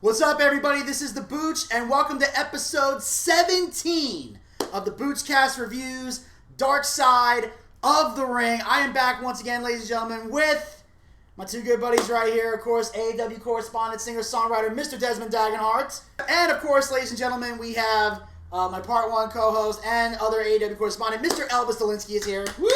What's up, everybody? This is the Booch, and welcome to episode 17 of the Boochcast Reviews, Darkside of the Ring. I am back once again, ladies and gentlemen, with my two good buddies right here. Of course, AEW correspondent, singer-songwriter, Mr. Desmond Dagenhart. And, of course, ladies and gentlemen, we have my Part 1 co-host and other AEW correspondent, Mr. Elvis Dolinski is here. Woo!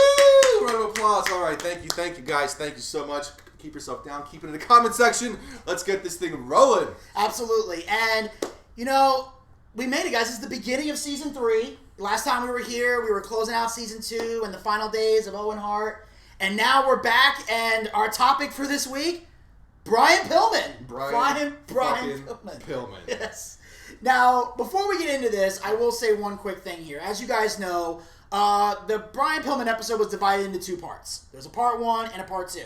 Round of applause. All right, thank you guys. Thank you so much. Keep yourself down. Keep it in the comment section. Let's get this thing rolling. Absolutely. And, you know, we made it, guys. This is the beginning of Season 3. Last time we were here, we were closing out Season 2 and the final days of Owen Hart. And now we're back, and our topic for this week, Brian Pillman. Brian Pillman. Yes. Now, before we get into this, I will say one quick thing here. As you guys know, the Brian Pillman episode was divided into two parts. There's a Part 1 and a Part 2.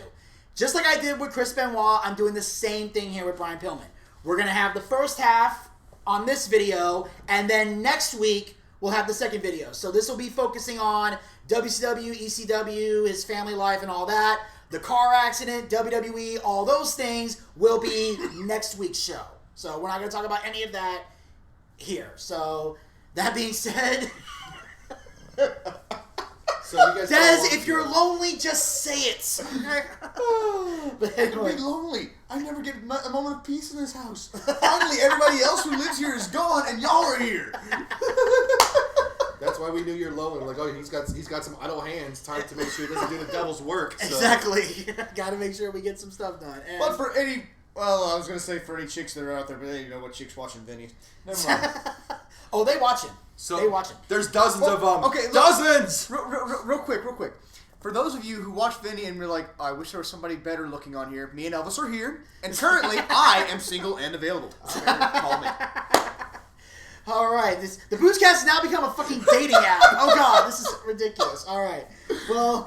Just like I did with Chris Benoit, I'm doing the same thing here with Brian Pillman. We're going to have the first half on this video, and then next week, we'll have the second video. So this will be focusing on WCW, ECW, his family life, and all that. The car accident, WWE, all those things will be next week's show. So we're not going to talk about any of that here. So that being said... So you guys Des, if you're lonely, just say it. But anyway. I'm lonely. I never get a moment of peace in this house. Finally, everybody else who lives here is gone, and y'all are here. That's why we knew you're lonely. Like, oh, he's got some idle hands. Time to make sure he doesn't do the devil's work. So. Exactly. Got to make sure we get some stuff done. And but for any, well, I was gonna say for any chicks that are out there, but they know what chicks watching Vinny. Never mind. Oh, they watching. So they watching. There's dozens of them. Okay, look, dozens. Real quick. For those of you who watch Vinny and you're like, I wish there was somebody better looking on here. Me and Elvis are here, and currently I am single and available. Call me. All right, the Boochcast has now become a fucking dating app. Oh god, this is ridiculous. All right. Well,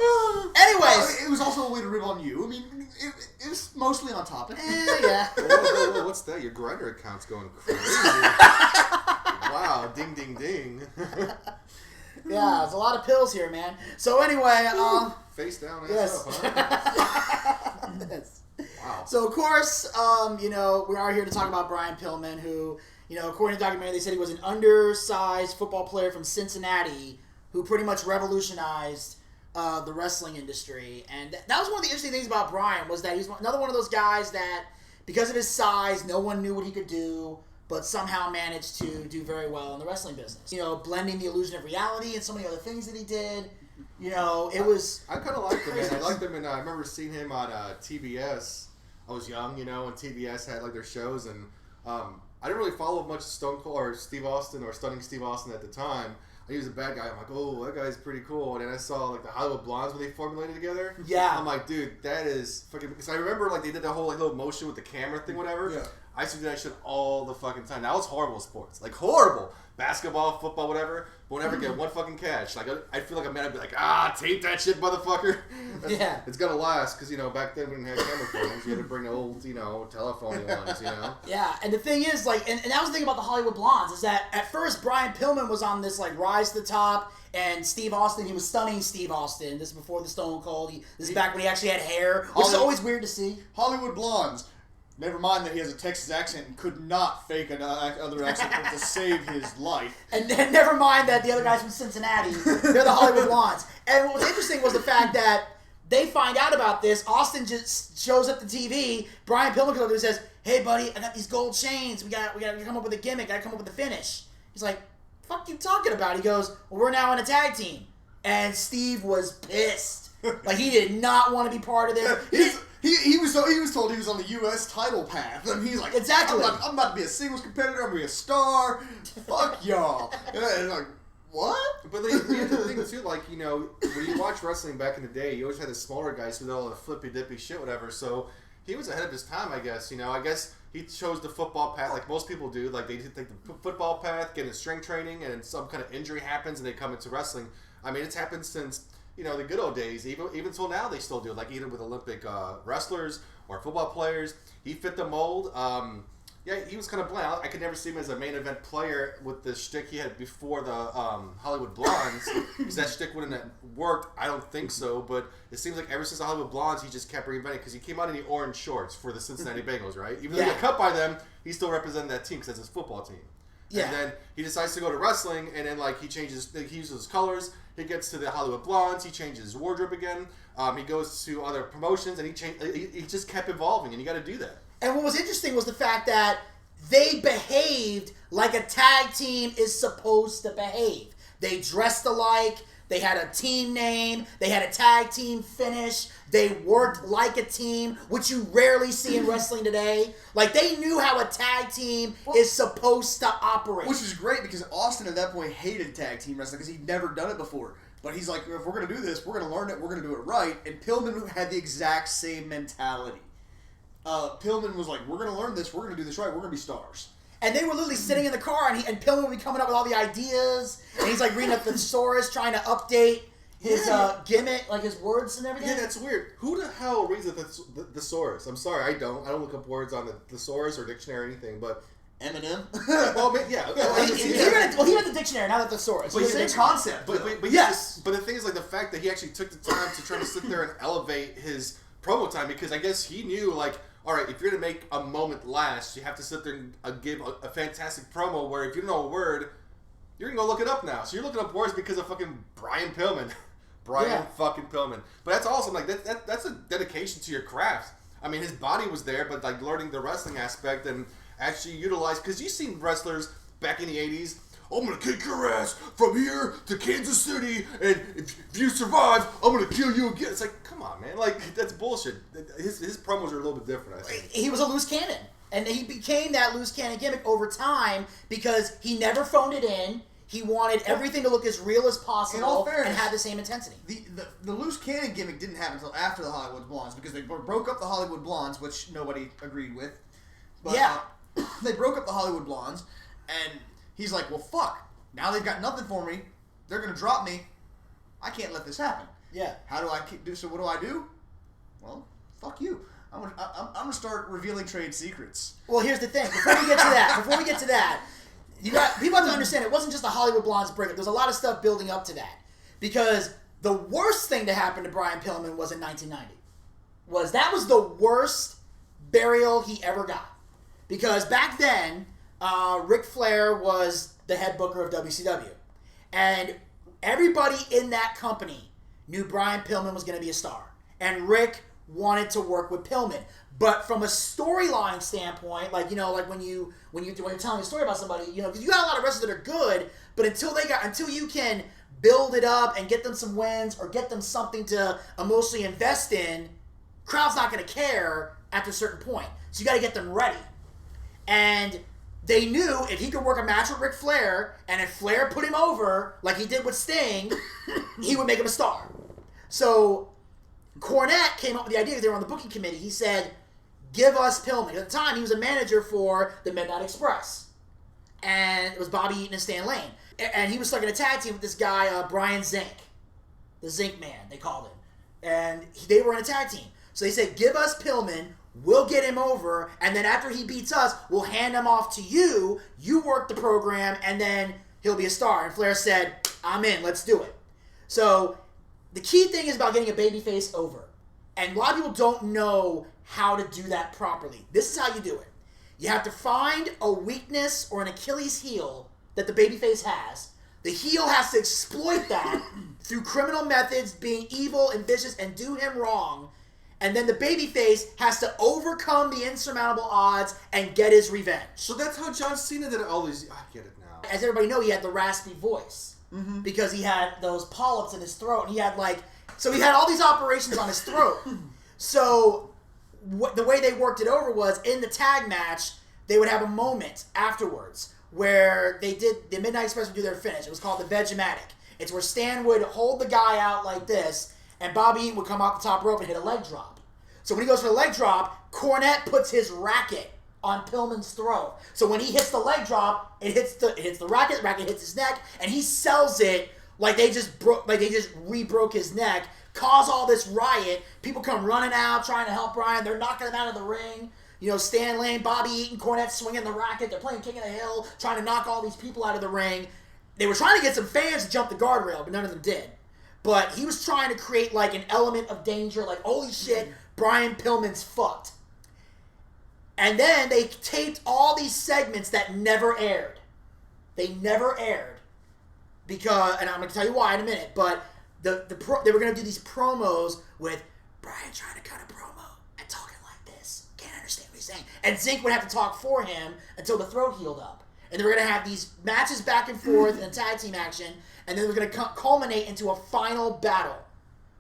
anyways, it was also a way to rib on you. I mean, it was mostly on topic. Yeah. Whoa, what's that? Your Grindr account's going crazy. Wow, ding, ding, ding. Yeah, there's a lot of pills here, man. So anyway, face down, ass yes. up, huh? Yes. Wow. So of course, you know, we are here to talk about Brian Pillman, who, you know, according to the documentary, they said he was an undersized football player from Cincinnati who pretty much revolutionized the wrestling industry. And that was one of the interesting things about Brian, was that he's another one of those guys that, because of his size, no one knew what he could do, but somehow managed to do very well in the wrestling business. You know, blending the illusion of reality and so many other things that he did. You know, it was... I kind of liked him, man. I liked him, and I remember seeing him on TBS. I was young, you know, and TBS had, like, their shows, and I didn't really follow much Stone Cold or Steve Austin or Stunning Steve Austin at the time. He was a bad guy. I'm like, oh, that guy's pretty cool. And then I saw, like, the Hollywood Blondes when they formulated together. Yeah. I'm like, dude, that is fucking... Because I remember, like, they did that whole, like, little motion with the camera thing, whatever. Yeah. I used to do that shit all the fucking time. That was horrible sports. Like, horrible. Basketball, football, whatever. But we'll never get one fucking catch. Like, I feel like a man would be like, tape that shit, motherfucker. Yeah. It's gonna last, because, you know, back then we didn't have camera phones. You had to bring the old, you know, telephone ones, you know? Yeah, and the thing is, like, and that was the thing about the Hollywood Blondes, is that at first Brian Pillman was on this, like, rise to the top, and Steve Austin, he was stunning Steve Austin. This is before the Stone Cold. This is back when he actually had hair, which is always weird to see. Hollywood Blondes. Never mind that he has a Texas accent and could not fake another accent to save his life. And never mind that the other guys from Cincinnati, they're the Hollywood Blondes. And what was interesting was the fact that they find out about this. Austin just shows up to TV. Brian Pillman comes up and says, "Hey, buddy, I got these gold chains. We got to come up with a gimmick. Got to come up with a finish." He's like, "Fuck you talking about?" He goes, "Well, we're now in a tag team." And Steve was pissed. Like, he did not want to be part of this. He was told he was on the U.S. title path, and he's like, exactly. I'm about to be a singles competitor. I'm gonna be a star. Fuck y'all. And like, what? But here's the thing too, like, you know, when you watch wrestling back in the day, you always had the smaller guys who did all the flippy dippy shit, whatever. So he was ahead of his time, I guess. You know, I guess he chose the football path, like most people do. Like, they take the football path, get into strength training, and some kind of injury happens, and they come into wrestling. I mean, it's happened since, you know, the good old days. Even till now, they still do. Like, even with Olympic wrestlers or football players, he fit the mold. Yeah, he was kind of bland. I could never see him as a main event player with the shtick he had before the Hollywood Blondes. Because that shtick wouldn't have worked. I don't think so. But it seems like ever since the Hollywood Blondes, he just kept reinventing. Because he came out in the orange shorts for the Cincinnati Bengals, right? Even though he got cut by them, he still represented that team because that's his football team. Yeah. And then he decides to go to wrestling, and then he changes. He uses his colors. He gets to the Hollywood Blondes. He changes his wardrobe again. He goes to other promotions, and he just kept evolving. And you got to do that. And what was interesting was the fact that they behaved like a tag team is supposed to behave. They dressed alike. They had a team name. They had a tag team finish. They worked like a team, which you rarely see in wrestling today. Like, they knew how a tag team is supposed to operate. Which is great because Austin at that point hated tag team wrestling because he'd never done it before. But he's like, if we're going to do this, we're going to learn it, we're going to do it right. And Pillman had the exact same mentality. Pillman was like, we're going to learn this, we're going to do this right, we're going to be stars. And they were literally sitting in the car, and Pillman would be coming up with all the ideas, and he's like reading a thesaurus, trying to update his gimmick, like his words and everything. Yeah, that's weird. Who the hell reads the thesaurus? I'm sorry, I don't look up words on the thesaurus or dictionary or anything, but... Eminem? Well, yeah. He read the dictionary, not the thesaurus. But it's the same concept. But yes. But the thing is, like, the fact that he actually took the time to try to sit there and elevate his promo time, because I guess he knew, like, all right, if you're going to make a moment last, you have to sit there and give a fantastic promo where if you don't know a word, you're going to go look it up now. So you're looking up words because of fucking Brian Pillman. Fucking Pillman. But that's awesome. Like, that's a dedication to your craft. I mean, his body was there, but, like, learning the wrestling aspect and actually utilize, because you've seen wrestlers back in the 80s, I'm going to kick your ass from here to Kansas City, and if you survive, I'm going to kill you again. It's like, come on, man. Like, that's bullshit. His promos are a little bit different, I think. He was a loose cannon, and he became that loose cannon gimmick over time because he never phoned it in. He wanted everything to look as real as possible and had the same intensity. The loose cannon gimmick didn't happen until after the Hollywood Blondes because they broke up the Hollywood Blondes, which nobody agreed with. But, they broke up the Hollywood Blondes, and he's like, well, fuck. Now they've got nothing for me. They're going to drop me. I can't let this happen. Yeah. How do I do? So what do I do? Well, fuck you. I'm gonna start revealing trade secrets. Well, here's the thing. Before we get to that, people have to understand it wasn't just the Hollywood Blondes breakup. There's a lot of stuff building up to that. Because the worst thing to happen to Brian Pillman was in 1990. That was the worst burial he ever got. Because back then, Ric Flair was the head booker of WCW. And everybody in that company knew Brian Pillman was going to be a star. And Rick wanted to work with Pillman. But from a storyline standpoint, like when you're telling a story about somebody, because you got a lot of wrestlers that are good, but until you can build it up and get them some wins or get them something to emotionally invest in, crowd's not going to care after a certain point. So you got to get them ready. And they knew if he could work a match with Ric Flair, and if Flair put him over, like he did with Sting, he would make him a star. So Cornette came up with the idea, because they were on the booking committee. He said, give us Pillman. At the time, he was a manager for the Midnight Express. And it was Bobby Eaton and Stan Lane. And he was stuck in a tag team with this guy, Brian Zink. The Zink Man, they called him. And they were in a tag team. So they said, give us Pillman. We'll get him over, and then after he beats us, we'll hand him off to you. You work the program, and then he'll be a star. And Flair said, I'm in. Let's do it. So the key thing is about getting a babyface over. And a lot of people don't know how to do that properly. This is how you do it. You have to find a weakness or an Achilles heel that the babyface has. The heel has to exploit that through criminal methods, being evil and vicious, and do him wrong. And then the babyface has to overcome the insurmountable odds and get his revenge. So that's how John Cena did all these... I get it now. As everybody knows, he had the raspy voice. Mm-hmm. Because he had those polyps in his throat. And he had So he had all these operations on his throat. So the way they worked it over was, in the tag match, they would have a moment afterwards where the Midnight Express would do their finish. It was called the Vegematic. It's where Stan would hold the guy out like this, and Bobby Eaton would come off the top rope and hit a leg drop. So when he goes for the leg drop, Cornette puts his racket on Pillman's throat. So when he hits the leg drop, it hits the racket hits his neck, and he sells it like they just re-broke his neck, cause all this riot. People come running out trying to help Brian. They're knocking him out of the ring. Stan Lane, Bobby Eaton, Cornette swinging the racket. They're playing King of the Hill, trying to knock all these people out of the ring. They were trying to get some fans to jump the guardrail, but none of them did. But he was trying to create like an element of danger, like, holy shit, Brian Pillman's fucked. And then they taped all these segments that never aired. They never aired. Because, and I'm going to tell you why in a minute, but they were going to do these promos with Brian trying to cut a promo and talking like this. Can't understand what he's saying. And Zink would have to talk for him until the throat healed up. And they were going to have these matches back and forth and tag team action. And then they were going to culminate into a final battle.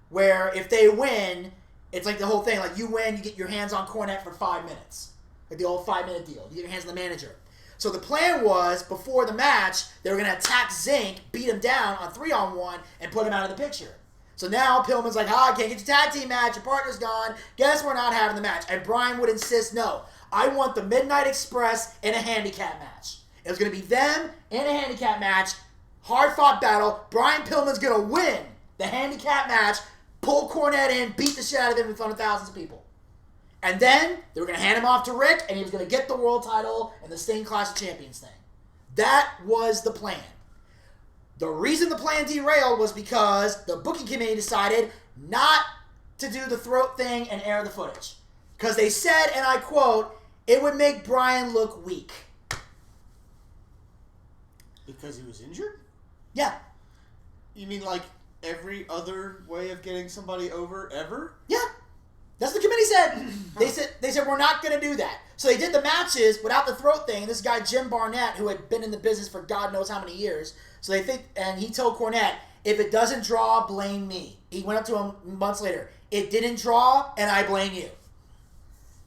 Where if they win, it's like the whole thing. Like, you win, you get your hands on Cornette for 5 minutes. Like the old 5-minute deal. You get your hands on the manager. So the plan was, before the match, they were going to attack Zink, beat him down on 3-on-1, and put him out of the picture. So now Pillman's like, I can't get your tag team match, your partner's gone, guess we're not having the match. And Brian would insist, no, I want the Midnight Express in a handicap match. It was going to be them in a handicap match, hard-fought battle. Brian Pillman's going to win the handicap match, pull Cornette in, beat the shit out of him in front of thousands of people. And then they were going to hand him off to Rick, and he was going to get the world title and the Sting Clash of Champions thing. That was the plan. The reason the plan derailed was because the booking committee decided not to do the throat thing and air the footage. Because they said, and I quote, it would make Brian look weak. Because he was injured? Yeah. You mean like every other way of getting somebody over ever? Yeah. That's what the committee said. They said we're not going to do that. So they did the matches without the throat thing. This guy Jim Barnett, who had been in the business for God knows how many years, so they think, and he told Cornette, if it doesn't draw, blame me. He went up to him months later. It didn't draw, and I blame you,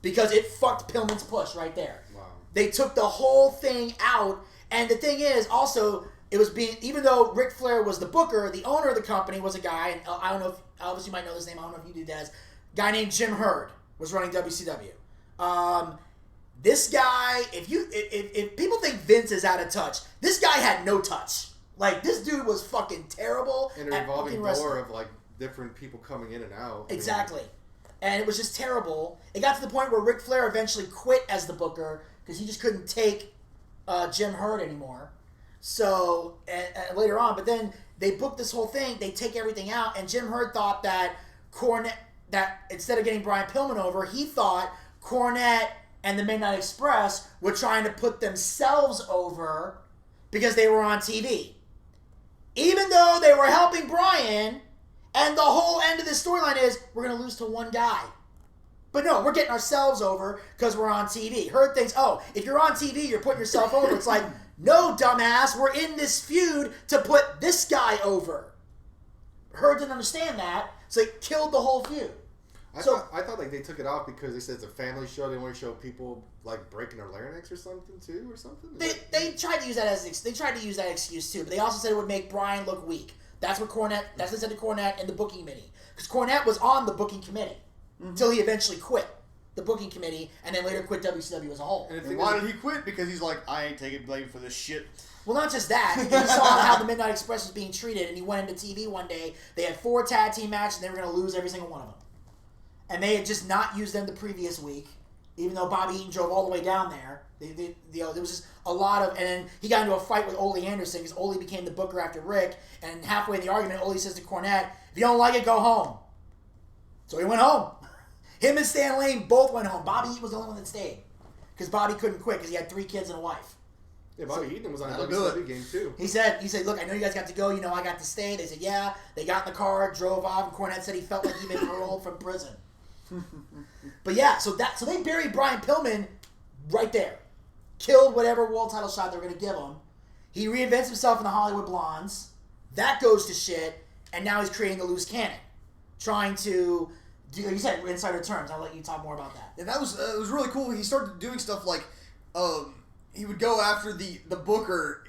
because it fucked Pillman's push right there. Wow. They took the whole thing out, and the thing is, also, it was being, even though Ric Flair was the booker, the owner of the company was a guy, and I don't know if Elvis, you might know his name. I don't know if you do, Des. Guy named Jim Herd was running WCW. This guy, if people think Vince is out of touch, this guy had no touch. Like, this dude was fucking terrible. And a revolving door of like different people coming in and out. Exactly. And it was just terrible. It got to the point where Ric Flair eventually quit as the booker because he just couldn't take Jim Herd anymore. So, and later on, but then they booked this whole thing, they take everything out, and Jim Herd thought that that instead of getting Brian Pillman over, he thought Cornette and the Midnight Express were trying to put themselves over because they were on TV. Even though they were helping Brian, and the whole end of this storyline is, we're going to lose to one guy. But no, we're getting ourselves over because we're on TV. Herd thinks, oh, if you're on TV, you're putting yourself over. It's like, no, dumbass, we're in this feud to put this guy over. Herd didn't understand that, so it killed the whole feud. I thought like they took it off because they said it's a family show. They want to show people like breaking their larynx or something too, or something. They tried to use that excuse too, but they also said it would make Brian look weak. That's what they said to Cornette and the booking committee, because Cornette was on the booking committee until he eventually quit the booking committee and then later quit WCW as a whole. And why did he quit? Because he's like, I ain't taking blame for this shit. Well, not just that. He saw how the Midnight Express was being treated, and he went into TV one day. They had 4 tag team matches, and they were going to lose every single one of them. And they had just not used them the previous week, even though Bobby Eaton drove all the way down there. There was just a lot of... And then he got into a fight with Ole Anderson, because Ole became the booker after Rick, and halfway in the argument, Ole says to Cornette, if you don't like it, go home. So he went home. Him and Stan Lane both went home. Bobby Eaton was the only one that stayed, because Bobby couldn't quit, because he had 3 kids and a wife. Yeah, Bobby Eaton was on a WCW game too. He said, look, I know you guys got to go. I got to stay. They said, yeah. They got in the car, drove off, and Cornette said he felt like he'd been paroled from prison. But yeah, so they buried Brian Pillman right there. Killed whatever world title shot they were going to give him. He reinvents himself in the Hollywood Blondes. That goes to shit, and now he's creating a loose cannon. Trying to... You said insider terms. I'll let you talk more about that. Yeah, that was it was really cool. He started doing stuff like... he would go after the booker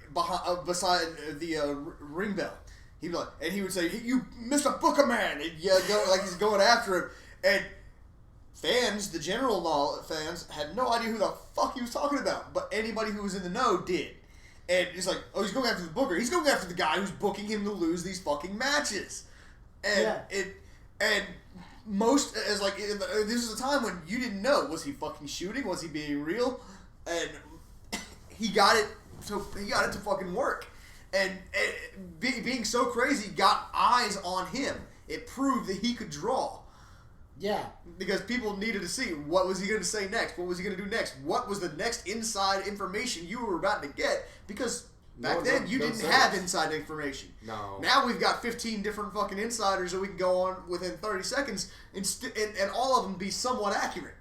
beside the ring bell. He'd be like, and he would say, "You Mr. Booker man!" And go like he's going after him. And fans, the general fans, had no idea who the fuck he was talking about. But anybody who was in the know did. And it's like, oh, he's going after the booker. He's going after the guy who's booking him to lose these fucking matches. And this is a time when you didn't know, was he fucking shooting? Was he being real? And he got it to fucking work. And being so crazy got eyes on him. It proved that he could draw. Yeah. Because people needed to see, what was he going to say next? What was he going to do next? What was the next inside information you were about to get? Because back then, you didn't have inside information. No. Now we've got 15 different fucking insiders that we can go on within 30 seconds and all of them be somewhat accurate.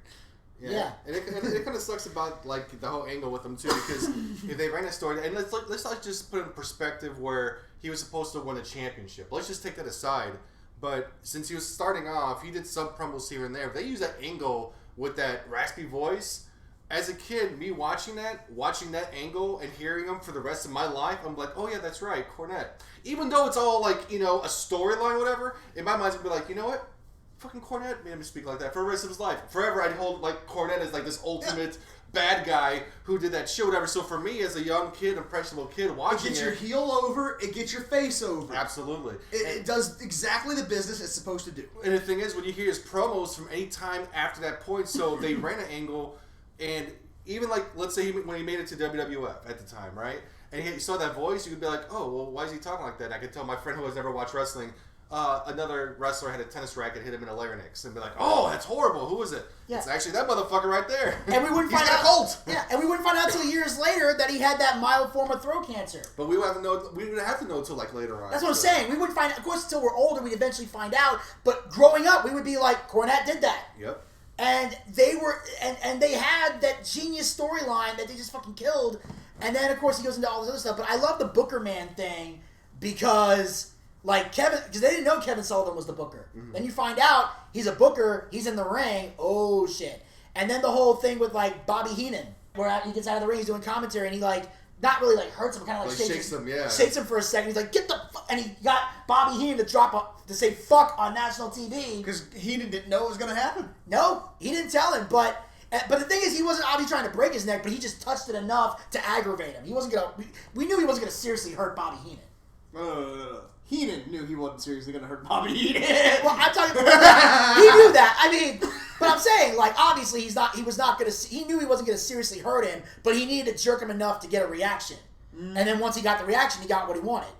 Yeah. And it kind of sucks about like the whole angle with them too, because if they ran a story, and let's not just put it in perspective where he was supposed to win a championship. Let's just take that aside. But since he was starting off, he did some promos here and there. If they use that angle with that raspy voice, as a kid, me watching that angle and hearing him for the rest of my life, I'm like, oh yeah, that's right, Cornette. Even though it's all like, a storyline or whatever, in my mind, it's gonna be like, you know what? Fucking Cornette made him speak like that for the rest of his life. Forever, I'd hold like Cornette as like this ultimate bad guy who did that shit, whatever. So for me, as a young kid, impressionable kid watching it, gets your heel over, it gets your face over. Absolutely, it does exactly the business it's supposed to do. And the thing is, when you hear his promos from any time after that point, so they ran an angle, and even like let's say when he made it to WWF at the time, right? And you saw that voice, you could be like, oh, well, why is he talking like that? And I could tell my friend who has never watched wrestling. Another wrestler had a tennis racket hit him in a larynx and be like, oh, that's horrible. Who is it? Yeah. It's actually that motherfucker right there. And we wouldn't He's find got out. a cult. Yeah, and we wouldn't find out until years later that he had that mild form of throat cancer. But we would have to know until like later on. That's what I'm saying. We wouldn't find out. Of course, until we're older, we'd eventually find out. But growing up, we would be like, Cornette did that. Yep. And they were, and they had that genius storyline that they just fucking killed. And then, of course, he goes into all this other stuff. But I love the Booker Man thing because, like, because they didn't know Kevin Sullivan was the Booker. Mm-hmm. Then you find out he's a Booker, he's in the ring. Oh, shit. And then the whole thing with, like, Bobby Heenan, where he gets out of the ring, he's doing commentary, and he, like, not really, like, hurts him, kind of, like, shakes him, yeah. Shakes him for a second. He's like, get the fuck. And he got Bobby Heenan to say fuck on national TV. Because Heenan didn't know it was going to happen. No, he didn't tell him, but the thing is, he wasn't obviously trying to break his neck, but he just touched it enough to aggravate him. He wasn't gonna. We knew he wasn't gonna seriously hurt Bobby Heenan. Heenan knew he wasn't seriously gonna hurt Bobby Heenan. Well, I'm talking about he knew that. I mean, but I'm saying, like, obviously he was not gonna. He knew he wasn't gonna seriously hurt him, but he needed to jerk him enough to get a reaction. And then once he got the reaction, he got what he wanted.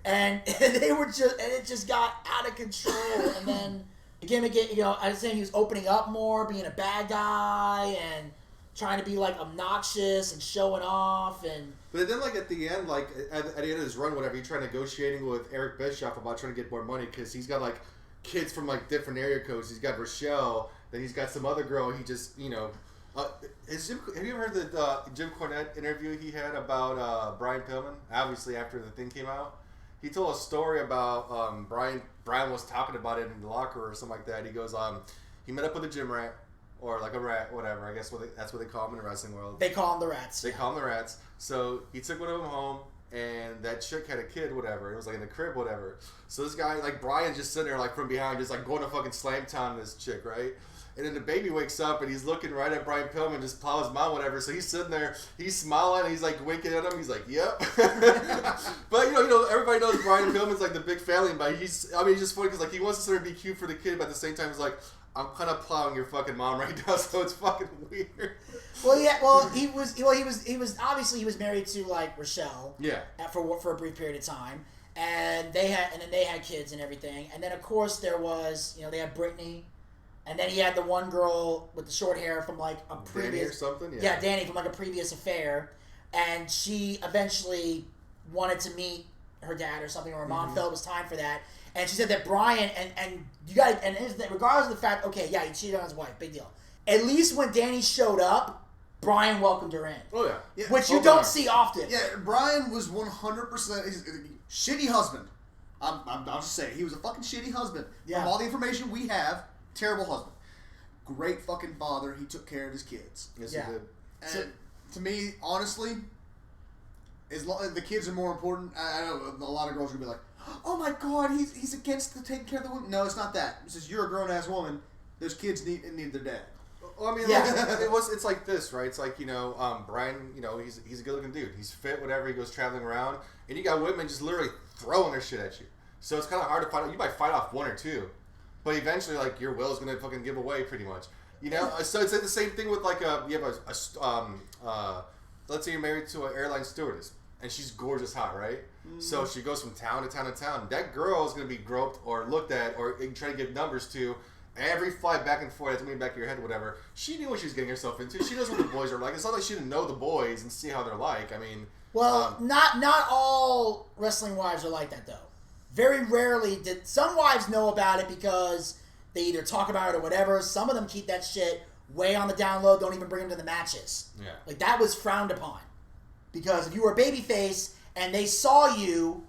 And it just got out of control. And then the gimmick, I was saying he was opening up more, being a bad guy, and trying to be like obnoxious and showing off. And but then, like at the end, like at the end of his run, whatever, he tried negotiating with Eric Bischoff about trying to get more money because he's got like kids from like different area codes. He's got Rochelle, then he's got some other girl. He just have you ever heard the Jim Cornette interview he had about Brian Pillman? Obviously, after the thing came out, he told a story about Brian was talking about it in the locker or something like that. He goes, he met up with a gym rat or like a rat, whatever. I guess that's what they call them in the wrestling world. They call them the rats. They call them the rats. So he took one of them home, and that chick had a kid, whatever. It was like in the crib, whatever. So this guy, like Brian's just sitting there like from behind, just like going to fucking slam town this chick, right? And then the baby wakes up and he's looking right at Brian Pillman, just plows him out, whatever. So he's sitting there, he's smiling, he's like winking at him. He's like, "Yep." But everybody knows Brian Pillman's like the big family, but he's just funny because like he wants to sort of be cute for the kid, but at the same time he's like, "I'm kind of plowing your fucking mom right now," so it's fucking weird. Well, yeah. Well, he was obviously he was married to like Rochelle. Yeah. For a brief period of time, and then they had kids and everything, and then of course there was they had Brittany. And then he had the one girl with the short hair from like a previous... Danny or something? Yeah, Danny from like a previous affair. And she eventually wanted to meet her dad or something, or her mom felt it was time for that. And she said that Brian, and you got, and regardless of the fact, okay, yeah, he cheated on his wife, big deal. At least when Danny showed up, Brian welcomed her in. Oh, yeah. Which you don't see often. Yeah, Brian was 100% he's a shitty husband. I'll just say it. He was a fucking shitty husband. Yeah. From all the information we have... Terrible husband. Great fucking father. He took care of his kids. Yes, yeah. he did. And to me, honestly, the kids are more important. I know a lot of girls are going to be like, oh my God, he's against the taking care of the women. No, it's not that. It's just you're a grown-ass woman. Those kids need their dad. Well, I mean, yeah. It's like this, right? It's like, Brian, he's a good-looking dude. He's fit, whatever. He goes traveling around. And you got women just literally throwing their shit at you. So it's kind of hard to fight. You might fight off one or two. but eventually, like, your will is gonna fucking give away pretty much. You know, so it's like the same thing with like you have let's say you're married to an airline stewardess and she's gorgeous hot, right? So she goes from town to town to town. That girl is gonna be groped or looked at or try to give numbers to. Every flight back and forth, that's going to be back of your head or whatever. She knew what she was getting herself into. She knows what the boys are like. It's not like she didn't know the boys and see how they're like. I mean... Well, not all wrestling wives are like that, though. Very rarely did... Some wives know about it because they either talk about it or whatever. Some of them keep that shit way on the down low, don't even bring them to the matches. Yeah. Like, that was frowned upon. Because if you were a babyface and they saw you...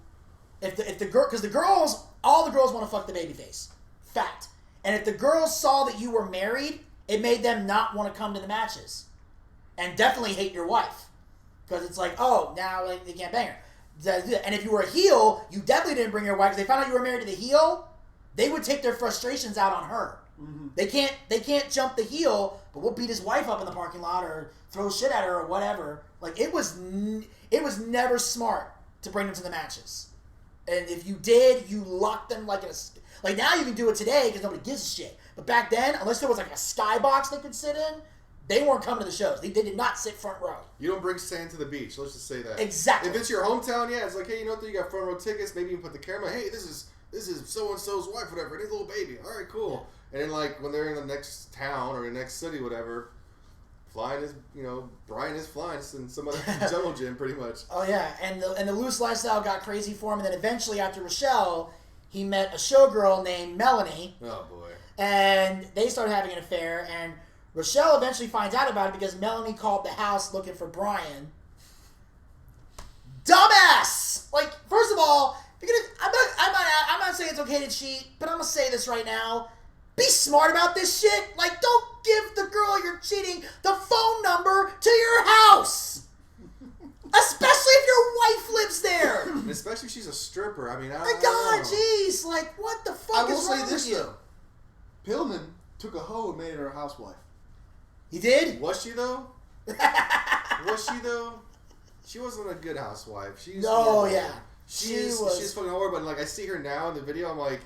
If the girl... Because the girls... All the girls want to fuck the babyface. Fact. And if the girls saw that you were married, it made them not want to come to the matches. And definitely hate your wife. Because it's like, oh, now like, they can't bang her. And if you were a heel, you definitely didn't bring your wife. Because they found out you were married to the heel, they would take their frustrations out on her. Mm-hmm. They can't jump the heel, but we'll beat his wife up in the parking lot or throw shit at her or whatever. Like, it was never smart to bring them to the matches. And if you did, you locked them like in a... Like, now you can do it today because nobody gives a shit. But back then, unless there was like a skybox they could sit in, they weren't coming to the shows. They did not sit front row. You don't bring sand to the beach. Let's just say that. Exactly. If it's your hometown, yeah, it's like, hey, you know what? You got front row tickets. Maybe you can put the camera. Hey, this is so-and-so's wife, whatever. It is a little baby. All right, cool. Yeah. And then, like, when they're in the next town or the next city, whatever, flying is, Brian is flying in some other jungle gym, pretty much. Oh, yeah. And the loose lifestyle got crazy for him. And then eventually, after Rochelle... He met a showgirl named Melanie. Oh, boy. And they started having an affair. And Rochelle eventually finds out about it because Melanie called the house looking for Brian. Dumbass! Like, first of all, I'm not saying it's okay to cheat, but I'm going to say this right now. Be smart about this shit. Like, don't give the girl you're cheating the phone number to your house. Especially if your wife lives there. And especially if she's a stripper. I mean, I My God, jeez. Like, what the fuck is wrong with you? Though. Pillman took a hoe and made her a housewife. He did? Was she, though? Was she, though? She wasn't a good housewife. She's She's fucking horrible. And, like, I see her now in the video. I'm like,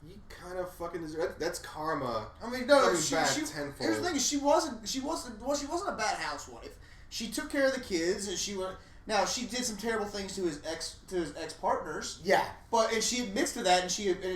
you kind of fucking deserve... That's karma. I mean, no, here's the thing. She wasn't a bad housewife. She took care of the kids, and she did some terrible things to his ex partners. Yeah, and she admits to that, and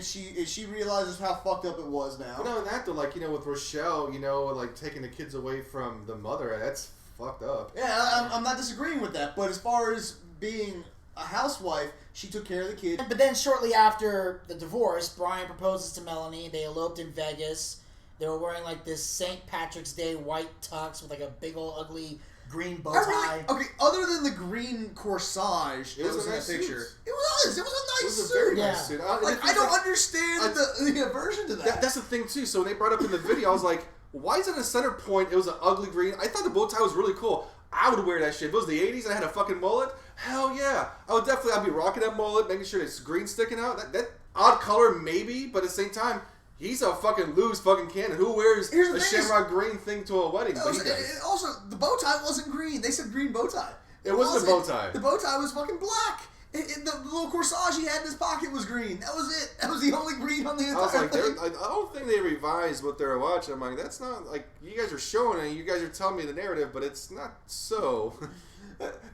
she realizes how fucked up it was now. But no, that though, like with Rochelle, like taking the kids away from the mother, that's fucked up. Yeah, I'm not disagreeing with that, but as far as being a housewife, she took care of the kids. But then shortly after the divorce, Brian proposes to Melanie. They eloped in Vegas. They were wearing like this St. Patrick's Day white tux with like a big old ugly green bow tie. Other than the green corsage, it was a nice picture. Suit. It was a nice suit. It was a very nice suit. I don't understand the aversion to that. That's the thing too. So when they brought up in the video, I was like, why is it a center point? It was an ugly green. I thought the bow tie was really cool. I would wear that shit. If it was the 80s and I had a fucking mullet, hell yeah. I'd be rocking that mullet, making sure it's green sticking out. That odd color maybe, but at the same time, he's a fucking loose fucking cannon. Who wears a shamrock green thing to a wedding? Also, the bow tie wasn't green. They said green bow tie. It wasn't a bow tie. The bow tie was fucking black. The little corsage he had in his pocket was green. That was it. That was the only green on the entire thing. I don't think they revised what they were watching. I'm like, that's not, like, you guys are showing it, you guys are telling me the narrative, but it's not so.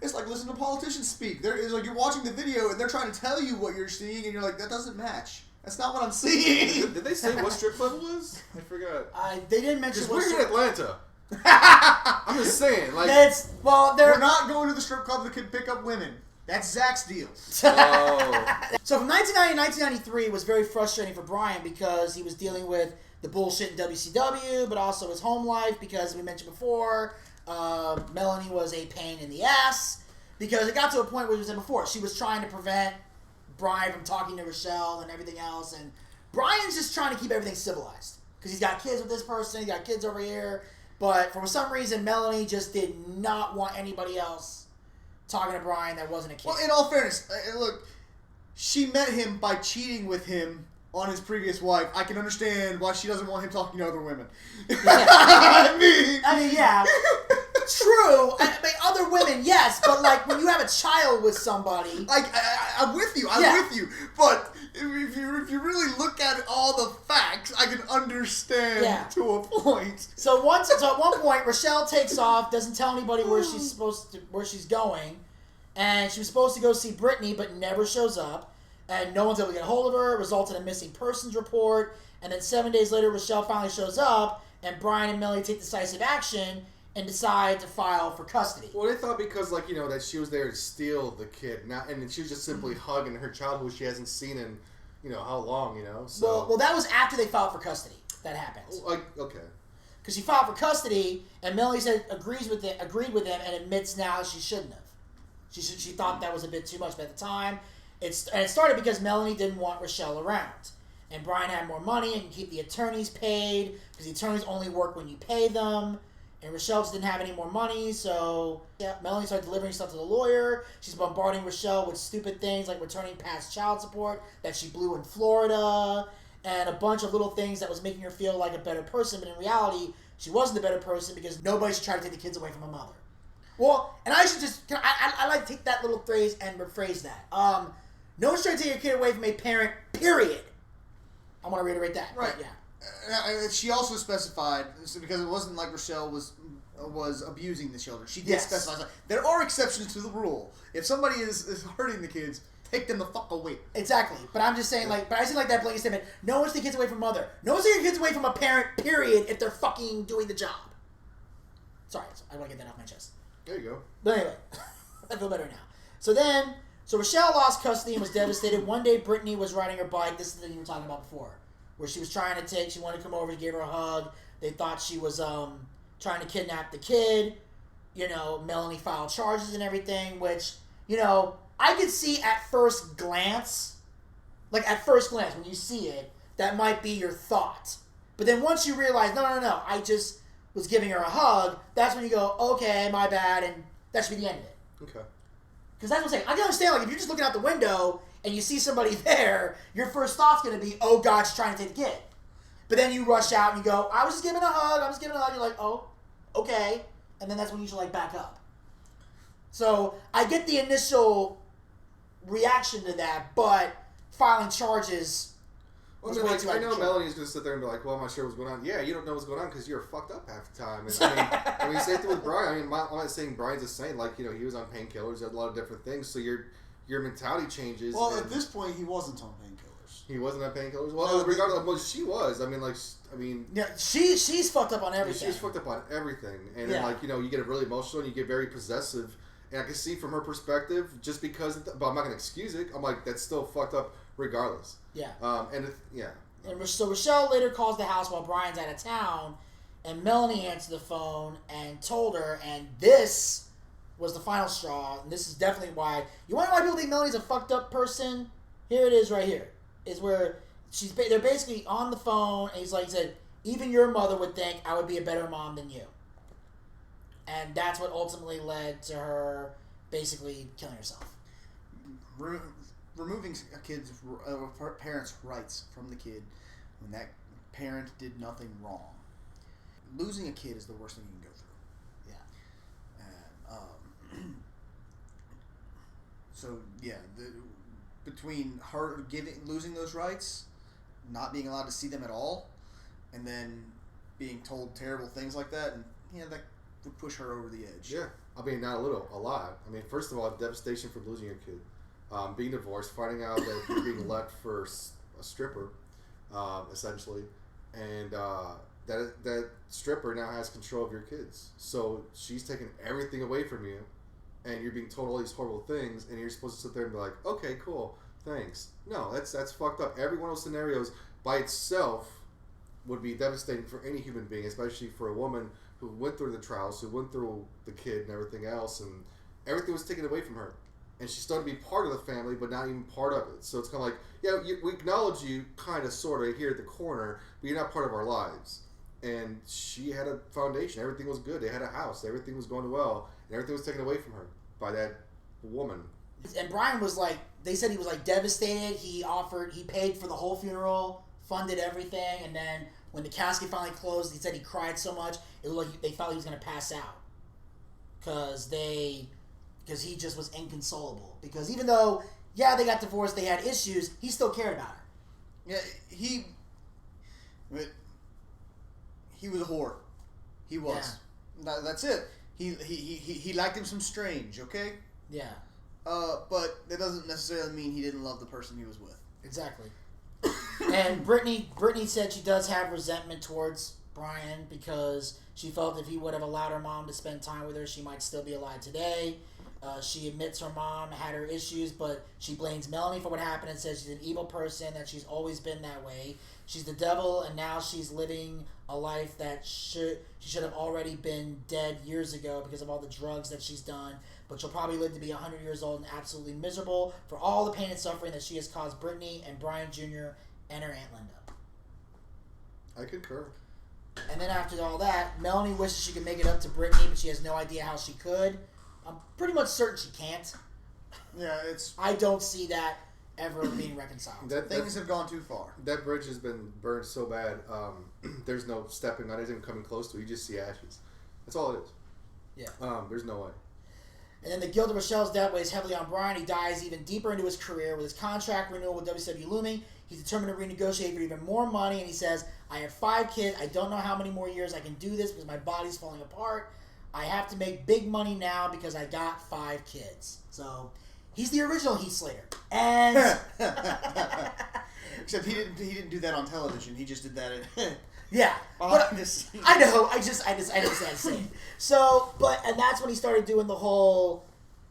It's like listening to politicians speak. It's like you're watching the video and they're trying to tell you what you're seeing and you're like, that doesn't match. That's not what I'm seeing. Did they say what strip club it was? I forgot. They didn't mention what we're in Atlanta. I'm just saying, like... We're not going to the strip club that could pick up women. That's Zach's deal. Oh. So from 1990 to 1993 was very frustrating for Brian because he was dealing with the bullshit in WCW, but also his home life because, as we mentioned before, Melanie was a pain in the ass because it got to a point where he was in before. She was trying to prevent Brian from talking to Rochelle and everything else, and Brian's just trying to keep everything civilized because he's got kids with this person, he's got kids over here, but for some reason Melanie just did not want anybody else talking to Brian that wasn't a kid. Well, in all fairness, look, she met him by cheating with him on his previous wife. I can understand why she doesn't want him talking to other women. Yeah. I mean, yeah. True. I mean, other women, yes, but like when you have a child with somebody, I'm with you. I'm with you. But if you really look at all the facts, I can understand to a point. So at one point, Rochelle takes off, doesn't tell anybody where she's going, and she was supposed to go see Brittany, but never shows up, and no one's able to get a hold of her. It results in a missing persons report, and then 7 days later, Rochelle finally shows up, and Brian and Melanie take decisive action and decide to file for custody. Well, they thought because, like, you know, that she was there to steal the kid, and she was just simply hugging her child who she hasn't seen in, you know, how long, you know? So. Well, that was after they filed for custody. That happened. Okay. Because she filed for custody, and Melanie said agreed with him, and admits now she shouldn't have. She thought that was a bit too much, but at the time, it started because Melanie didn't want Rochelle around. And Brian had more money and could keep the attorneys paid, because the attorneys only work when you pay them. And Rochelle just didn't have any more money, so Melanie started delivering stuff to the lawyer. She's bombarding Rochelle with stupid things like returning past child support that she blew in Florida, and a bunch of little things that was making her feel like a better person, but in reality, she wasn't a better person because nobody should try to take the kids away from a mother. Well, and I should just, I like to take that little phrase and rephrase that. No one's trying to take your kid away from a parent, period. I want to reiterate that. Right. Yeah. She also specified, because it wasn't like Rochelle was abusing the children. She did specify, like, there are exceptions to the rule. If somebody is hurting the kids, take them the fuck away. Exactly. But I'm just saying, like, but I see like that blanket statement, no one's taking kids away from mother. No one's taking kids away from a parent, period, if they're fucking doing the job. Sorry, I want to get that off my chest. There you go. But anyway, I feel better now. So Rochelle lost custody and was devastated. One day, Brittany was riding her bike. This is the thing you were talking about before. Where she was trying to she wanted to come over, he gave her a hug. They thought she was trying to kidnap the kid. You know, Melanie filed charges and everything, which, you know, I could see at first glance, when you see it, that might be your thought. But then once you realize, no, I just was giving her a hug, that's when you go, okay, my bad, and that should be the end of it. Okay. Because that's what I'm saying. I can understand, like, if you're just looking out the window and you see somebody there, your first thought's going to be, oh, God, she's trying to take the kid. But then you rush out and you go, I was just giving a hug. You're like, oh, okay. And then that's when you should, like, back up. So I get the initial reaction to that, but filing charges was way too I know premature. Melanie's going to sit there and be like, well, I'm not sure what's going on. Yeah, you don't know what's going on because you're fucked up half the time. And I mean, same thing with Brian. I mean, I'm not saying Brian's a saint. Like, you know, he was on painkillers, he had a lot of different things. So your mentality changes. Well, at this point, he wasn't on painkillers. He wasn't on painkillers? Well, regardless of what she was. Yeah, she's fucked up on everything. She's fucked up on everything. And then, like, you know, you get really emotional and you get very possessive. And I can see from her perspective, just because, but I'm not going to excuse it. I'm like, that's still fucked up regardless. Yeah. And so Rochelle later calls the house while Brian's out of town, and Melanie answered the phone and told her, and this was the final straw, and this is definitely why, you want to know why people think Melanie's a fucked up person? Here it is right here. Is where they're basically on the phone, and he said, even your mother would think I would be a better mom than you. And that's what ultimately led to her basically killing herself. Removing a parent's rights from the kid when that parent did nothing wrong. Losing a kid is the worst thing you can go through. Yeah. And so yeah, between her losing those rights, not being allowed to see them at all, and then being told terrible things like that, and that would push her over the edge. yeah, I mean, not a little, a lot. I mean, first of all, devastation from losing your kid. Being divorced, finding out that you're being left for a stripper, essentially, and that stripper now has control of your kids. So she's taking everything away from you, and you're being told all these horrible things, and you're supposed to sit there and be like, okay, cool, thanks. No, that's fucked up. Every one of those scenarios by itself would be devastating for any human being, especially for a woman who went through the trials, who went through the kid and everything else, and everything was taken away from her. And she started to be part of the family, but not even part of it. So it's kind of like, yeah, we acknowledge you kind of, sort of, here at the corner, but you're not part of our lives. And she had a foundation. Everything was good. They had a house. Everything was going well. And everything was taken away from her by that woman. And Brian was like, they said he was like devastated. He paid for the whole funeral, funded everything. And then when the casket finally closed, he said he cried so much, it was like they felt he was going to pass out. because he just was inconsolable. Because even though, yeah, they got divorced, they had issues, he still cared about her. Yeah, he was a whore. He was. Yeah. That's it. He liked him some Strange, okay? Yeah. But that doesn't necessarily mean he didn't love the person he was with. Exactly. And Brittany said she does have resentment towards Brian because she felt if he would have allowed her mom to spend time with her, she might still be alive today. She admits her mom had her issues, but she blames Melanie for what happened and says she's an evil person, that she's always been that way. She's the devil, and now she's living a life that she should have already been dead years ago because of all the drugs that she's done. But she'll probably live to be 100 years old and absolutely miserable for all the pain and suffering that she has caused Brittany and Brian Jr. and her Aunt Linda. I concur. And then after all that, Melanie wishes she could make it up to Brittany, but she has no idea how she could. I'm pretty much certain she can't. Yeah, I don't see that ever being reconciled. Things have gone too far. That bridge has been burned so bad. There's no stepping on it. Isn't coming close to it. You just see ashes. That's all it is. Yeah. There's no way. And then the guilt of Rochelle's death weighs heavily on Brian. He dives even deeper into his career with his contract renewal with WCW looming. He's determined to renegotiate for even more money, and he says, I have 5 kids. I don't know how many more years I can do this because my body's falling apart. I have to make big money now because I got 5 kids. So he's the original Heath Slater. And except he didn't do that on television. He just did that yeah. But I know. I just had to say it. So, and that's when he started doing the whole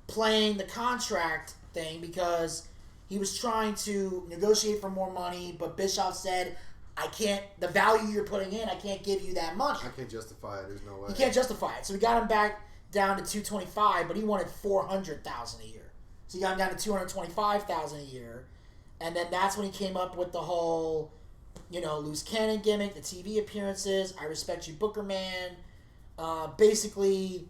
playing the contract thing because he was trying to negotiate for more money, but Bischoff said, I can't, the value you're putting in, I can't give you that money. I can't justify it. There's no way. He can't justify it. So we got him back down to $225, but he wanted $400,000 a year. So he got him down to $225,000 a year. And then that's when he came up with the whole, loose cannon gimmick, the TV appearances, I respect you, Booker Man. Basically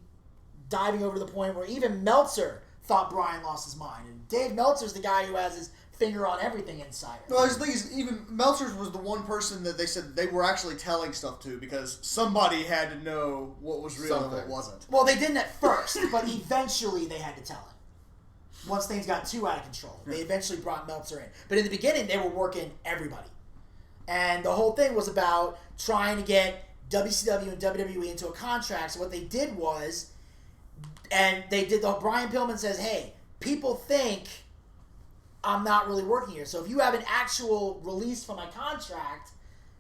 diving over to the point where even Meltzer thought Brian lost his mind. And Dave Meltzer's the guy who has his finger on everything inside. Well, the thing is, even Meltzer's was the one person that they said they were actually telling stuff to because somebody had to know what was real and what wasn't. Well, they didn't at first, but eventually they had to tell him. Once things got too out of control, they eventually brought Meltzer in. But in the beginning, they were working everybody. And the whole thing was about trying to get WCW and WWE into a contract. So what they did was, Brian Pillman says, hey, people think I'm not really working here. So if you have an actual release from my contract,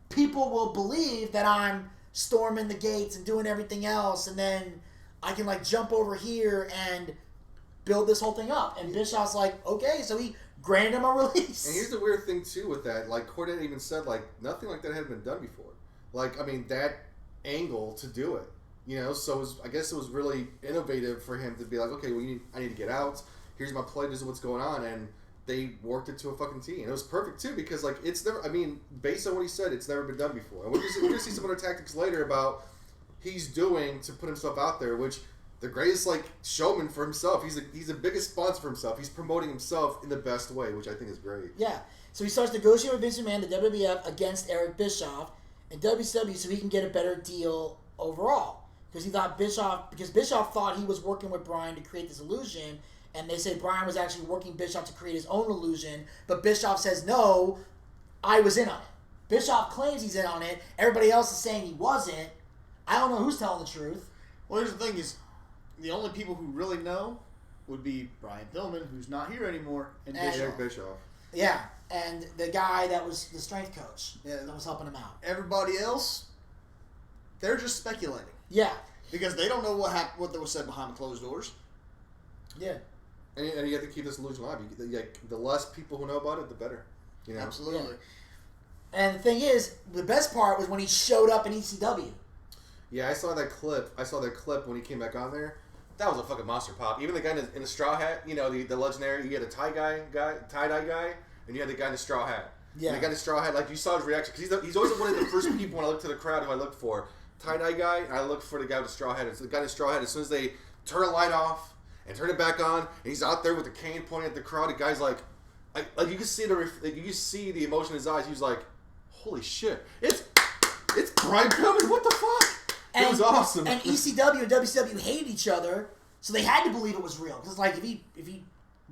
people will believe that I'm storming the gates and doing everything else, and then I can jump over here and build this whole thing up. And Bischoff's like, okay, so he granted him a release. And here's the weird thing too with that, Cornette even said nothing like that had been done before. That angle to do it. So I guess it was really innovative for him to be like, okay, I need to get out. Here's my play. This is what's going on, and they worked it to a fucking T, and it was perfect too because it's never. I mean, based on what he said, it's never been done before. And we're gonna see some other tactics later about he's doing to put himself out there, which the greatest showman for himself. He's the biggest sponsor for himself. He's promoting himself in the best way, which I think is great. Yeah. So he starts negotiating with Vince McMahon, the WWF, against Eric Bischoff and WCW, so he can get a better deal overall. Because Bischoff thought he was working with Brian to create this illusion. And they said Brian was actually working Bischoff to create his own illusion. But Bischoff says, no, I was in on it. Bischoff claims he's in on it. Everybody else is saying he wasn't. I don't know who's telling the truth. Well, here's the thing is, the only people who really know would be Brian Pillman, who's not here anymore, and Eric Bischoff. Yeah, and the guy that was the strength coach that was helping him out. Everybody else, they're just speculating. Yeah. Because they don't know what was said behind the closed doors. Yeah. And you have to keep this illusion alive. The less people who know about it, the better. Absolutely. Yeah. And the thing is, the best part was when he showed up in ECW. Yeah, I saw that clip when he came back on there. That was a fucking monster pop. Even the guy in the straw hat, the legendary. You had a tie-dye guy, and you had the guy in the straw hat. Yeah. And the guy in the straw hat, you saw his reaction because he's always one of the first people when I look to the crowd who I look for. Tie-dye guy, and I look for the guy with the straw hat. It's the guy in the straw hat. As soon as they turn a light off and turn it back on, and he's out there with the cane pointing at the crowd. The guy's you can see you can see the emotion in his eyes. He was like, "Holy shit! It's Brian Pillman. What the fuck?" It was awesome. And ECW and WCW hated each other So they had to believe it was real. Because it's like, if he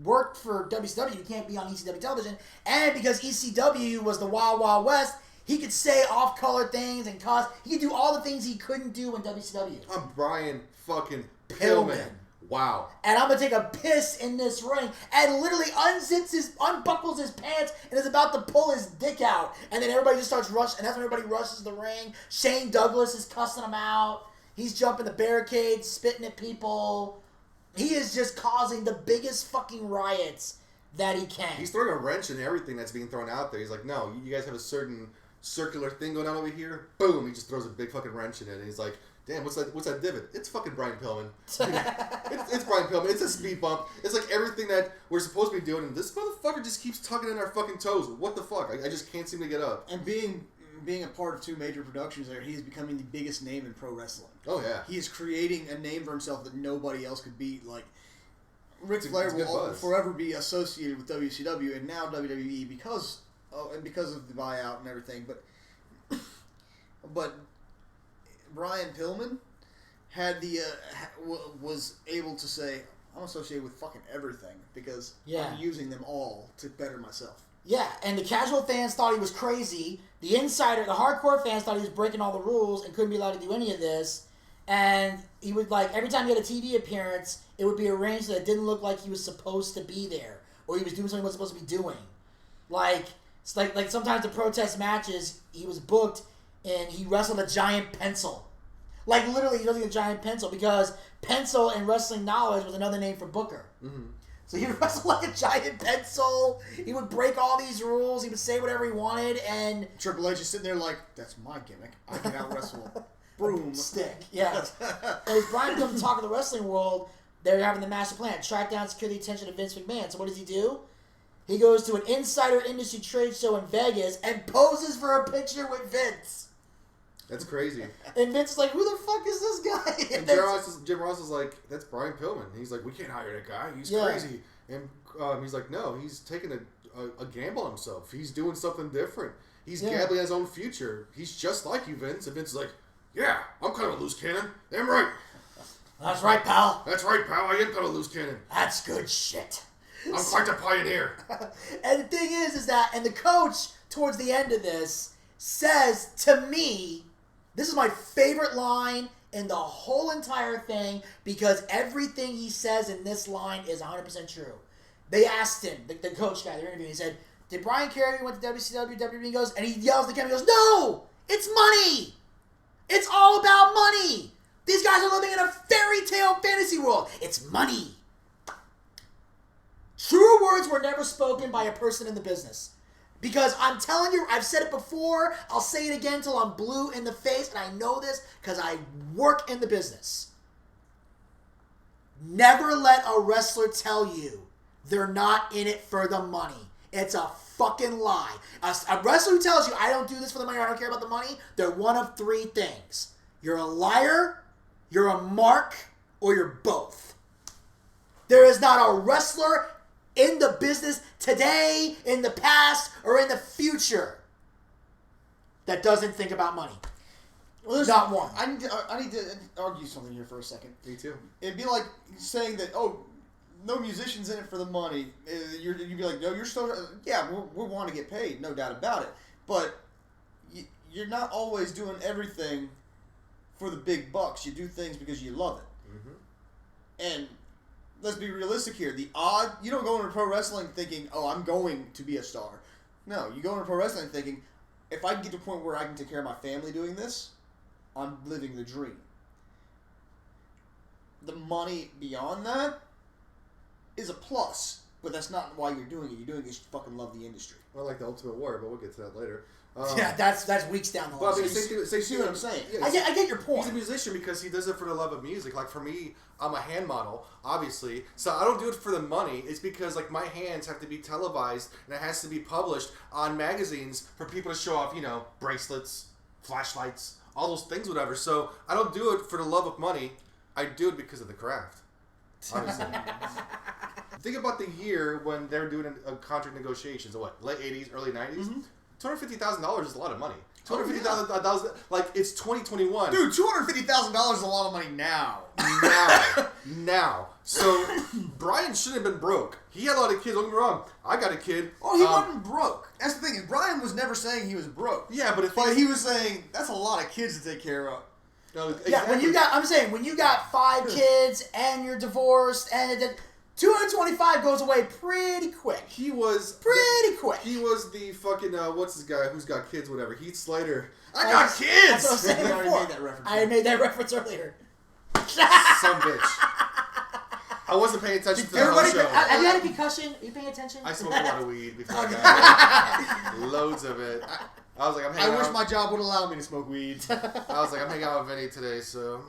worked for WCW, you can't be on ECW television. And because ECW was the Wild Wild West, he could say off-color things and cuss. He could do all the things he couldn't do in WCW. I'm Brian fucking Pillman. Wow. And I'm going to take a piss in this ring. And literally unbuckles his pants and is about to pull his dick out. And then everybody just starts rushing. And that's when everybody rushes to the ring. Shane Douglas is cussing him out. He's jumping the barricades, spitting at people. He is just causing the biggest fucking riots that he can. He's throwing a wrench in everything that's being thrown out there. He's like, no, you guys have a certain circular thing going on over here. Boom! He just throws a big fucking wrench in it. And he's like, damn, what's that divot? It's fucking Brian Pillman. It's Brian Pillman. It's a speed bump. It's like everything that we're supposed to be doing. And this motherfucker just keeps tugging in our fucking toes. What the fuck? I just can't seem to get up. And being a part of two major productions there, he is becoming the biggest name in pro wrestling. Oh, yeah. He is creating a name for himself that nobody else could beat. Like, Ric Flair will forever be associated with WCW and now WWE because of the buyout and everything. But Brian Pillman had was able to say, I'm associated with fucking everything because I'm using them all to better myself. Yeah, and the casual fans thought he was crazy. The hardcore fans thought he was breaking all the rules and couldn't be allowed to do any of this. And he would, like, every time he had a TV appearance, it would be arranged so that it didn't look like he was supposed to be there. Or he was doing something he wasn't supposed to be doing. Like sometimes the protest matches, he was booked and he wrestled a giant pencil. Like, literally, he wrestled a giant pencil because pencil in wrestling knowledge was another name for Booker. Mm-hmm. So he would wrestle like a giant pencil. He would break all these rules. He would say whatever he wanted. And Triple H is sitting there like, that's my gimmick. I can out-wrestle. Broom. Stick. Yeah. And as Brian becomes the talk of the wrestling world, they're having the master plan. Track down, secure the attention of Vince McMahon. So what does he do? He goes to an insider industry trade show in Vegas and poses for a picture with Vince. That's crazy. And Vince is like, who the fuck is this guy? And Jim Ross is like, that's Brian Pillman. He's like, we can't hire that guy. He's crazy. And he's like, no, he's taking a gamble on himself. He's doing something different. He's gambling his own future. He's just like you, Vince. And Vince is like, yeah, I'm kind of a loose cannon. Damn right. That's right, pal. That's right, pal. I am kind of a loose cannon. That's good shit. I'm quite a pioneer. And the thing is that, and the coach, towards the end of this, says to me, this is my favorite line in the whole entire thing because everything he says in this line is 100% true. They asked him, the coach guy, they're interviewing, he said, did Brian care if he went to WCW, WWE? He goes, and he yells at the camera, he goes, no! It's money! It's all about money! These guys are living in a fairy tale fantasy world. It's money. True words were never spoken by a person in the business. Because I'm telling you, I've said it before, I'll say it again until I'm blue in the face, and I know this because I work in the business. Never let a wrestler tell you they're not in it for the money. It's a fucking lie. A wrestler who tells you, I don't do this for the money or I don't care about the money, they're one of three things. You're a liar, you're a mark, or you're both. There is not a wrestler in the business today, in the past, or in the future that doesn't think about money. Well, there's not one. I need to argue something here for a second. Me too. It'd be like saying that, no musician's in it for the money. You'd be like, no, you're still... Yeah, we want to get paid, no doubt about it. But you're not always doing everything for the big bucks. You do things because you love it. Mm-hmm. And let's be realistic here. You don't go into pro wrestling thinking, I'm going to be a star. No, you go into pro wrestling thinking, if I can get to a point where I can take care of my family doing this, I'm living the dream. The money beyond that is a plus, but that's not why you're doing it. You're doing it because you fucking love the industry. Well, like the Ultimate Warrior, but we'll get to that later. Yeah, that's weeks down the line. Well, I mean, see what I'm saying? Yeah, I get your point. He's a musician because he does it for the love of music. Like, for me, I'm a hand model, obviously. So I don't do it for the money. It's because, like, my hands have to be televised and it has to be published on magazines for people to show off, bracelets, flashlights, all those things, whatever. So I don't do it for the love of money. I do it because of the craft. Honestly. Think about the year when they're doing contract negotiations. Late 80s, early 90s? Mm-hmm. $250,000 is a lot of money. $250,000, like, it's 2021. Dude, $250,000 is a lot of money now. now. So Brian shouldn't have been broke. He had a lot of kids. Don't get me wrong. I got a kid. Oh, he wasn't broke. That's the thing. Is Brian was never saying he was broke. Yeah, but he was saying that's a lot of kids to take care of. No, exactly. Yeah, when you got 5 kids and you're divorced and 225 goes away pretty quick. He was quick. He was the fucking what's this guy who's got kids? Whatever. Heath Slater. I got kids. That's what I was saying I already before. made that reference. I made that reference earlier. Some bitch. I wasn't paying attention to the whole show. Have you had a concussion? Are you paying attention? I smoked a lot of weed before I got it. Loads of it. I was like, I'm hanging out. I wish my job would allow me to smoke weed. I was like, I'm hanging out with Vinny today, so.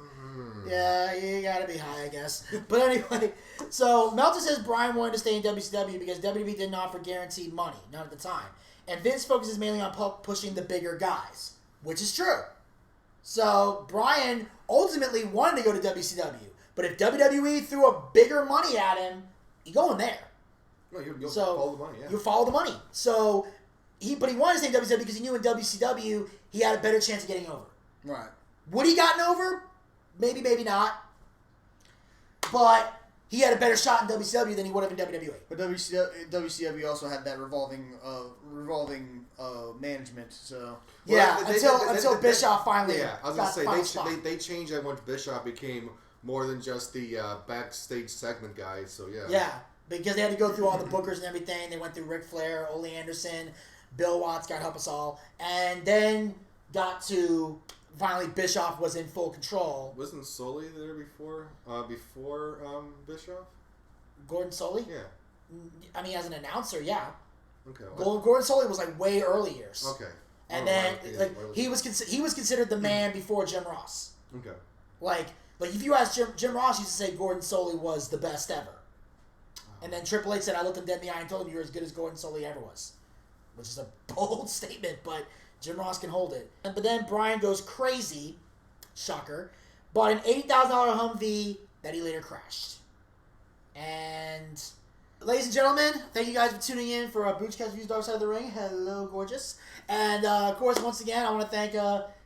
Yeah, you gotta be high, I guess. But anyway, so Meltzer says Brian wanted to stay in WCW because WWE didn't offer guaranteed money, not at the time. And Vince focuses mainly on pushing the bigger guys, which is true. So Brian ultimately wanted to go to WCW. But if WWE threw a bigger money at him, you going there. No, you'll follow the money, yeah. You follow the money. So, he wanted to stay in WCW because he knew in WCW he had a better chance of getting over. Right. Would he gotten over? Maybe, maybe not. But he had a better shot in WCW than he would have in WWE. But WCW also had that revolving management. So until Bischoff finally. Yeah, I was gonna say they changed that once Bischoff became more than just the backstage segment guy. So yeah. Yeah, because they had to go through all the bookers and everything. They went through Ric Flair, Ole Anderson, Bill Watts, God help us all, and then got to. Finally, Bischoff was in full control. Wasn't Sully there before Bischoff? Gordon Sully? Yeah. I mean, as an announcer, yeah. Okay. Gordon Sully was like way early years. Okay. And then he was considered the man before Jim Ross. Okay. Like if you ask Jim Ross used to say Gordon Sully was the best ever. And then Triple H said, I looked him dead in the eye and told him you're as good as Gordon Sully ever was. Which is a bold statement, but Jim Ross can hold it. But then Brian goes crazy, shocker, bought an $80,000 Humvee that he later crashed. And, ladies and gentlemen, thank you guys for tuning in for Boochcast Reviews Darkside of the Ring. Hello, gorgeous. And, of course, once again, I want to thank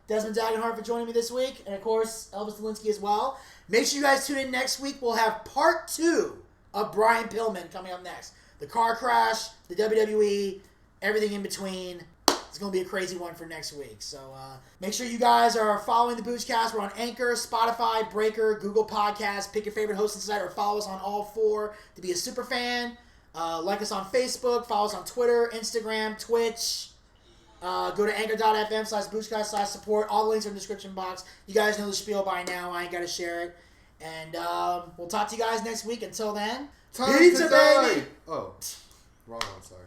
Desmond Dagenhart for joining me this week. And, of course, Elvis Dolinski as well. Make sure you guys tune in next week. We'll have part 2 of Brian Pillman coming up next. The car crash, the WWE, everything in between. It's going to be a crazy one for next week. So make sure you guys are following the Boochcast. We're on Anchor, Spotify, Breaker, Google Podcasts. Pick your favorite hosting site or follow us on all 4 to be a super fan. Like us on Facebook. Follow us on Twitter, Instagram, Twitch. Go to anchor.fm/Boochcast/support. All the links are in the description box. You guys know the spiel by now. I ain't got to share it. And we'll talk to you guys next week. Until then, Time pizza, to die. baby! Oh, wrong one, sorry.